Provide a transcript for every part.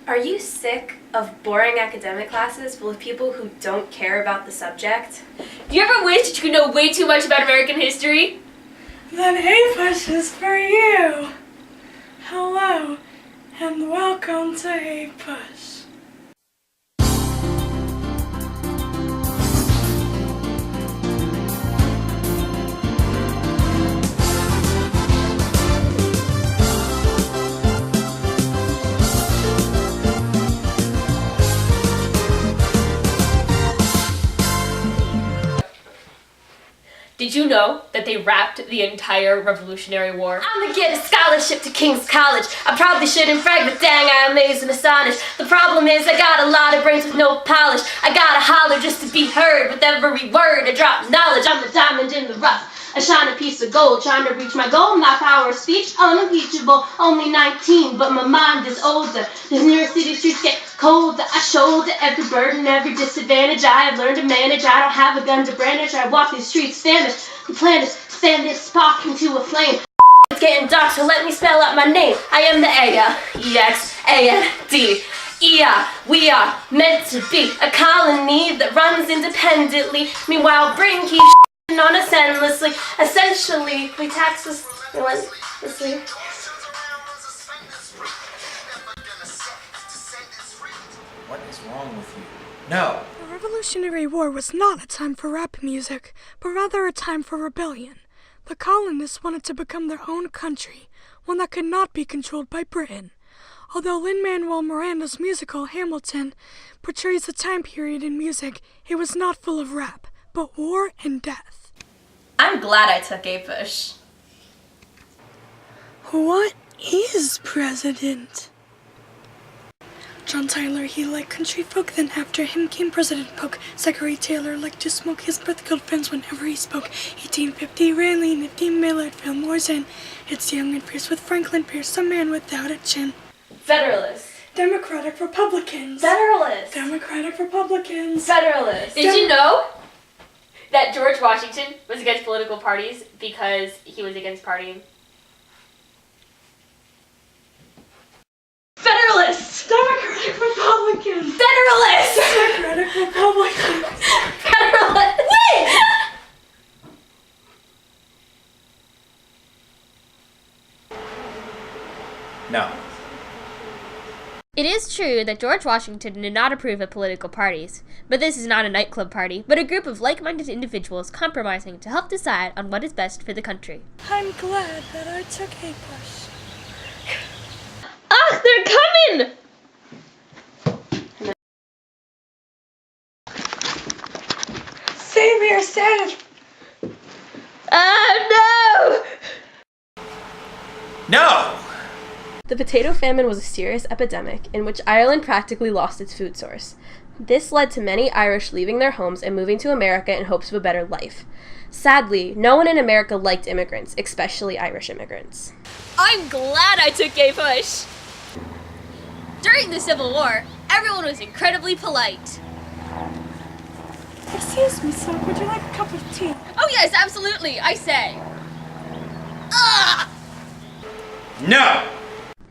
Are you sick of boring academic classes full of people who don't care about the subject? Do you ever wish that you could know way too much about American history? Then APUSH is for you. Hello, and welcome to APUSH. Did you know that they wrapped the entire Revolutionary War? I'm gonna get a scholarship to King's College. I probably shouldn't brag, but dang, I amaze and astonish. The problem is I got a lot of brains with no polish. I gotta holler just to be heard. With every word I drop knowledge. I'm the diamond in the rough. I shine a piece of gold, trying to reach my goal. My power of speech, unimpeachable. Only 19, but my mind is older. These New York City streets get colder. I shoulder every burden, every disadvantage I have learned to manage. I don't have a gun to brandish. I walk these streets famished. The plan is fan this spark into a flame. It's getting dark, so let me spell out my name. I am the A-E-X-A-N-D. We are meant to be a colony that runs independently. Meanwhile, brain keeps on us endlessly. Essentially, we tax us relentlessly. What is wrong with you? No! The Revolutionary War was not a time for rap music, but rather a time for rebellion. The colonists wanted to become their own country, one that could not be controlled by Britain. Although Lin-Manuel Miranda's musical Hamilton portrays a time period in music, it was not full of rap, but war and death. I'm glad I took APUSH. What is president? John Tyler, he liked country folk, then after him came President Polk. Zachary Taylor liked to smoke, his breath killed friends whenever he spoke. 1850, Raleigh, Nifty, Millard, Fillmore's in. It's young and fierce with Franklin Pierce, a man without a chin. Federalists. Democratic Republicans. Federalists. Democratic Republicans. Federalists. Did you know that George Washington was against political parties because he was against partying? Federalists. Democratic Republicans. Federalists. Democratic Republicans. Federalists. Wait! No. It is true that George Washington did not approve of political parties, but this is not a nightclub party, but a group of like-minded individuals compromising to help decide on what is best for the country. I'm glad that I took APUSH. Ah, they're coming! Save your sanity. Oh no! No! The potato famine was a serious epidemic in which Ireland practically lost its food source. This led to many Irish leaving their homes and moving to America in hopes of a better life. Sadly, no one in America liked immigrants, especially Irish immigrants. I'm glad I took APUSH! During the Civil War, everyone was incredibly polite. Excuse me, sir, would you like a cup of tea? Oh yes, absolutely, I say. Ah! No!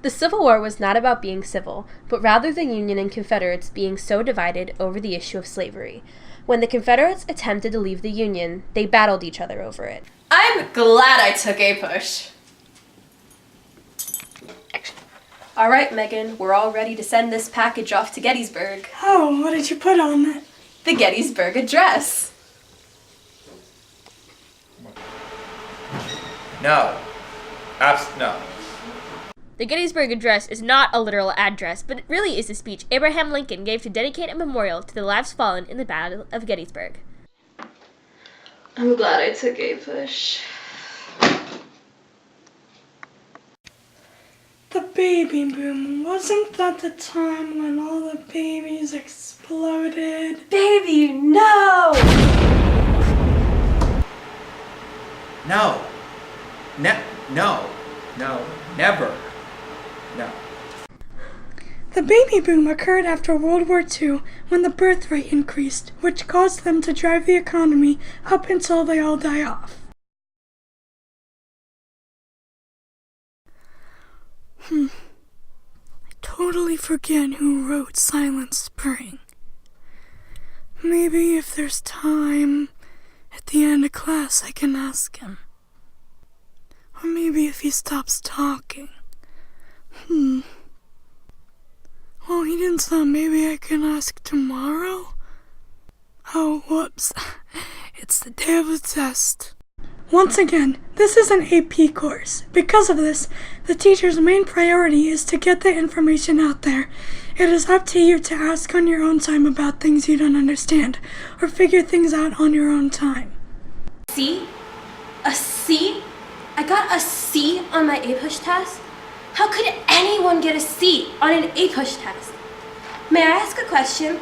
The Civil War was not about being civil, but rather the Union and Confederates being so divided over the issue of slavery. When the Confederates attempted to leave the Union, they battled each other over it. I'm glad I took APUSH. All right, Megan, we're all ready to send this package off to Gettysburg. Oh, what did you put on it? The Gettysburg Address. No. No. The Gettysburg Address is not a literal address, but it really is a speech Abraham Lincoln gave to dedicate a memorial to the lives fallen in the Battle of Gettysburg. I'm glad I took APUSH. The baby boom, wasn't that the time when all the babies exploded? Baby, no! No. No. No. Never. No. The baby boom occurred after World War II when the birth rate increased, which caused them to drive the economy up until they all die off. I totally totally forget who wrote Silent Spring. Maybe if there's time at the end of class I can ask him. Or maybe if he stops talking. Well, he didn't say maybe I can ask tomorrow? Oh, whoops. It's the day of the test. Once again, this is an AP course. Because of this, the teacher's main priority is to get the information out there. It is up to you to ask on your own time about things you don't understand, or figure things out on your own time. C? A C? I got a C on my APUSH test? How could anyone get a C on an APUSH test? May I ask a question?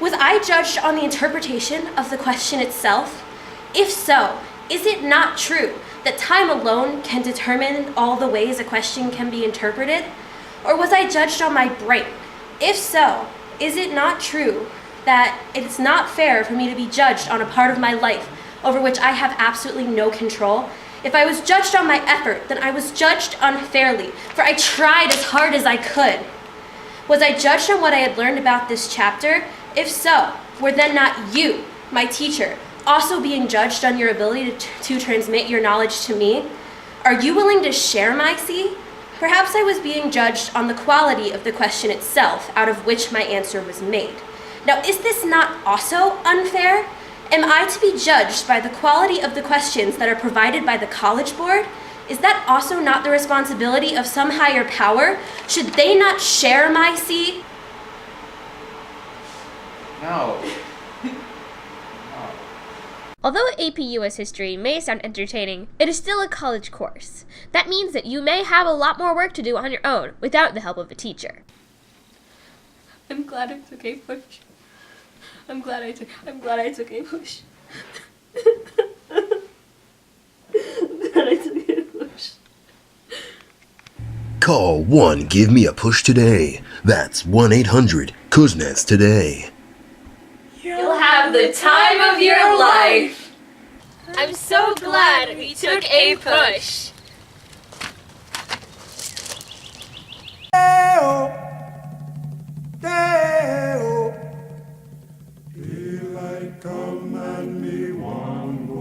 Was I judged on the interpretation of the question itself? If so, is it not true that time alone can determine all the ways a question can be interpreted? Or was I judged on my brain? If so, is it not true that it's not fair for me to be judged on a part of my life over which I have absolutely no control? If I was judged on my effort, then I was judged unfairly, for I tried as hard as I could. Was I judged on what I had learned about this chapter? If so, were then not you, my teacher, also being judged on your ability to transmit your knowledge to me? Are you willing to share my C? Perhaps I was being judged on the quality of the question itself, out of which my answer was made. Now, is this not also unfair? Am I to be judged by the quality of the questions that are provided by the College Board? Is that also not the responsibility of some higher power? Should they not share my C? No. Although AP US History may sound entertaining, it is still a college course. That means that you may have a lot more work to do on your own without the help of a teacher. I'm glad I took APUSH. I'm glad I took APUSH. I'm glad I took APUSH. Call 1 Give Me a Push today. That's 1-800-Kuznets today. You'll have the time of your life. I'm so glad we took APUSH. Daylight come and me want go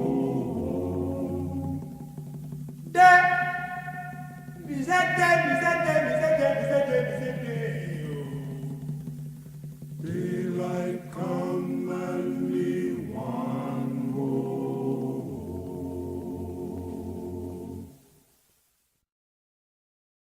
home. Day, is that day,